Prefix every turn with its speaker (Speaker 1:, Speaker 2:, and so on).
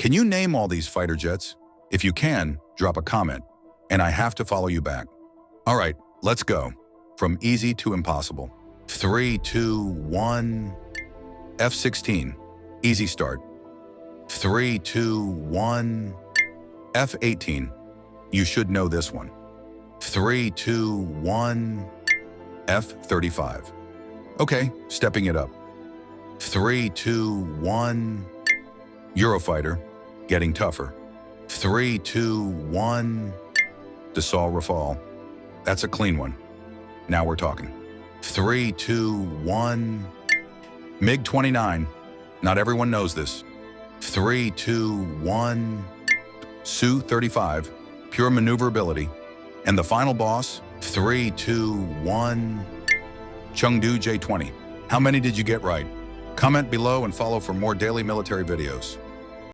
Speaker 1: Can you name all these fighter jets? If you can, drop a comment, and I have to follow you back. All right, let's go. From easy to impossible. 3, 2, 1. F-16. Easy start. 3, 2, 1. F-18. You should know this one. 3, 2, 1. F-35. Okay, stepping it up. 3, 2, 1. Eurofighter. Getting tougher. 3, 2, 1. Dassault Rafale. That's a clean one. Now we're talking. 3, 2, 1. MiG-29. Not everyone knows this. 3, 2, 1. Su-35. Pure maneuverability. And the final boss, 3, 2, 1. Chengdu J-20. How many did you get right? Comment below and follow for more daily military videos.